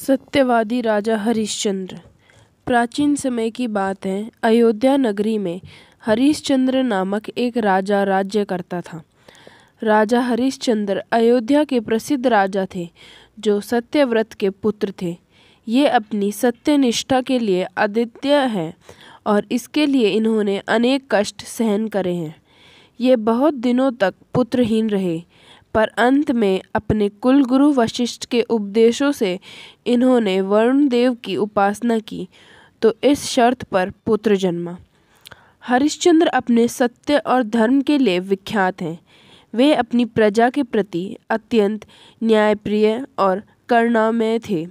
सत्यवादी राजा हरिश्चंद्र। प्राचीन समय की बात है। अयोध्या नगरी में हरिश्चंद्र नामक एक राजा राज्य करता था। राजा हरिश्चंद्र अयोध्या के प्रसिद्ध राजा थे जो सत्यव्रत के पुत्र थे। ये अपनी सत्यनिष्ठा के लिए अद्वितीय हैं और इसके लिए इन्होंने अनेक कष्ट सहन करे हैं। ये बहुत दिनों तक पुत्रहीन रहे, पर अंत में अपने कुलगुरु वशिष्ठ के उपदेशों से इन्होंने वरुण देव की उपासना की तो इस शर्त पर पुत्र जन्मा। हरिश्चंद्र अपने सत्य और धर्म के लिए विख्यात हैं। वे अपनी प्रजा के प्रति अत्यंत न्यायप्रिय और करुणामय थे।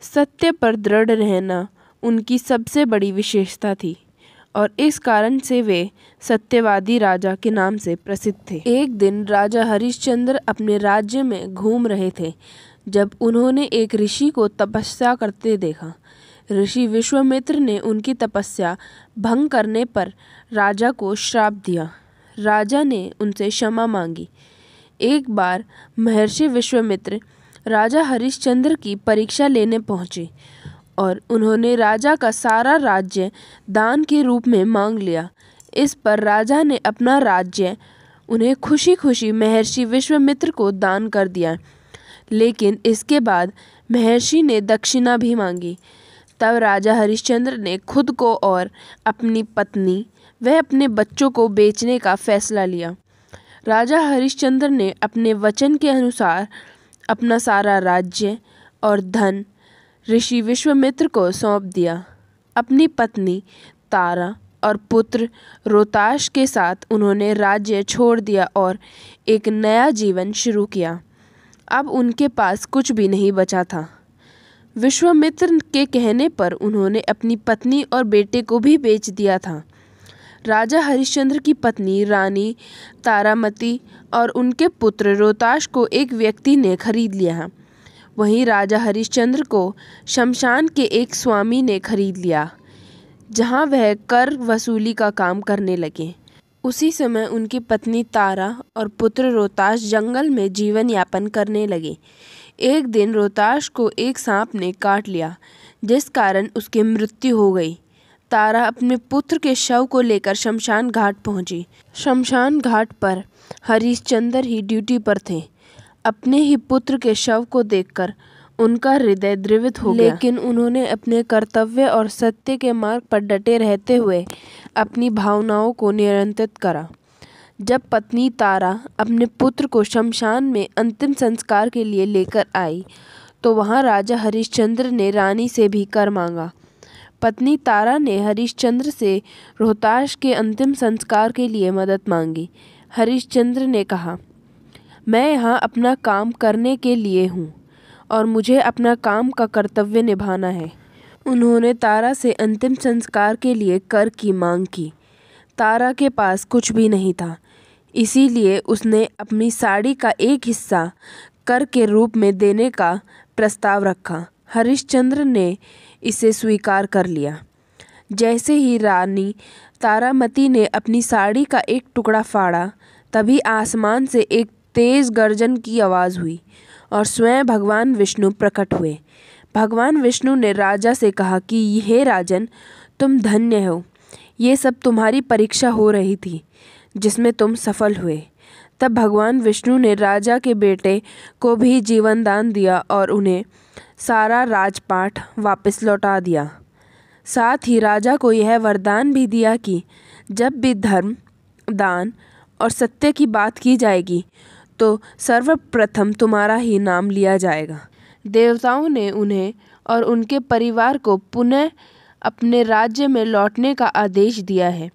सत्य पर दृढ़ रहना उनकी सबसे बड़ी विशेषता थी और इस कारण से वे सत्यवादी राजा के नाम से प्रसिद्ध थे। एक दिन राजा हरिश्चंद्र अपने राज्य में घूम रहे थे जब उन्होंने एक ऋषि को तपस्या करते देखा। ऋषि विश्वामित्र ने उनकी तपस्या भंग करने पर राजा को श्राप दिया। राजा ने उनसे क्षमा मांगी। एक बार महर्षि विश्वामित्र राजा हरिश्चंद्र की परीक्षा लेने पहुँचे और उन्होंने राजा का सारा राज्य दान के रूप में मांग लिया। इस पर राजा ने अपना राज्य उन्हें खुशी खुशी महर्षि विश्वामित्र को दान कर दिया। लेकिन इसके बाद महर्षि ने दक्षिणा भी मांगी। तब राजा हरिश्चंद्र ने खुद को और अपनी पत्नी व अपने बच्चों को बेचने का फैसला लिया। राजा हरिश्चंद्र ने अपने वचन के अनुसार अपना सारा राज्य और धन ऋषि विश्वामित्र को सौंप दिया। अपनी पत्नी तारा और पुत्र रोताश के साथ उन्होंने राज्य छोड़ दिया और एक नया जीवन शुरू किया। अब उनके पास कुछ भी नहीं बचा था। विश्वामित्र के कहने पर उन्होंने अपनी पत्नी और बेटे को भी बेच दिया था। राजा हरिश्चंद्र की पत्नी रानी तारामती और उनके पुत्र रोताश को एक व्यक्ति ने खरीद लिया। वहीं राजा हरिश्चंद्र को शमशान के एक स्वामी ने खरीद लिया, जहां वह कर वसूली का काम करने लगे। उसी समय उनकी पत्नी तारा और पुत्र रोताश जंगल में जीवन यापन करने लगे। एक दिन रोताश को एक सांप ने काट लिया, जिस कारण उसकी मृत्यु हो गई। तारा अपने पुत्र के शव को लेकर शमशान घाट पहुंची। शमशान घाट पर हरिश्चंद्र ही ड्यूटी पर थे। अपने ही पुत्र के शव को देखकर उनका हृदय द्रवित हो गया, लेकिन उन्होंने अपने कर्तव्य और सत्य के मार्ग पर डटे रहते हुए अपनी भावनाओं को नियंत्रित करा। जब पत्नी तारा अपने पुत्र को शमशान में अंतिम संस्कार के लिए लेकर आई तो वहां राजा हरिश्चंद्र ने रानी से भी कर मांगा। पत्नी तारा ने हरिश्चंद्र से रोहताश के अंतिम संस्कार के लिए मदद मांगी। हरिश्चंद्र ने कहा, मैं यहाँ अपना काम करने के लिए हूँ और मुझे अपना काम का कर्तव्य निभाना है। उन्होंने तारा से अंतिम संस्कार के लिए कर की मांग की। तारा के पास कुछ भी नहीं था, इसीलिए उसने अपनी साड़ी का एक हिस्सा कर के रूप में देने का प्रस्ताव रखा। हरिश्चंद्र ने इसे स्वीकार कर लिया। जैसे ही रानी तारामती ने अपनी साड़ी का एक टुकड़ा फाड़ा, तभी आसमान से एक तेज गर्जन की आवाज़ हुई और स्वयं भगवान विष्णु प्रकट हुए। भगवान विष्णु ने राजा से कहा कि हे राजन, तुम धन्य हो। ये सब तुम्हारी परीक्षा हो रही थी जिसमें तुम सफल हुए। तब भगवान विष्णु ने राजा के बेटे को भी जीवन दान दिया और उन्हें सारा राजपाट वापस लौटा दिया। साथ ही राजा को यह वरदान भी दिया कि जब भी धर्म, दान और सत्य की बात की जाएगी तो सर्वप्रथम तुम्हारा ही नाम लिया जाएगा। देवताओं ने उन्हें और उनके परिवार को पुनः अपने राज्य में लौटने का आदेश दिया है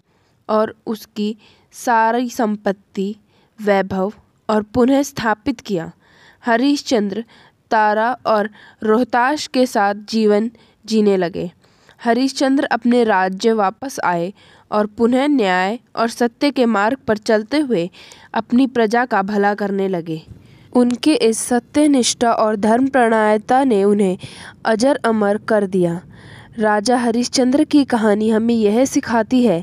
और उसकी सारी संपत्ति, वैभव और पुनः स्थापित किया। हरिश्चंद्र तारा और रोहताश के साथ जीवन जीने लगे। हरिश्चंद्र अपने राज्य वापस आए और पुनः न्याय और सत्य के मार्ग पर चलते हुए अपनी प्रजा का भला करने लगे। उनके इस सत्यनिष्ठा और धर्मपरायणता ने उन्हें अजर अमर कर दिया। राजा हरिश्चंद्र की कहानी हमें यह सिखाती है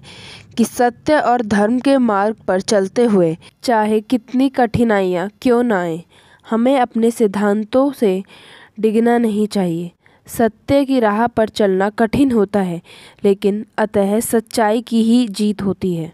कि सत्य और धर्म के मार्ग पर चलते हुए चाहे कितनी कठिनाइयाँ क्यों न आए, हमें अपने सिद्धांतों से डिगना नहीं चाहिए। सत्य की राह पर चलना कठिन होता है, लेकिन अतः सच्चाई की ही जीत होती है।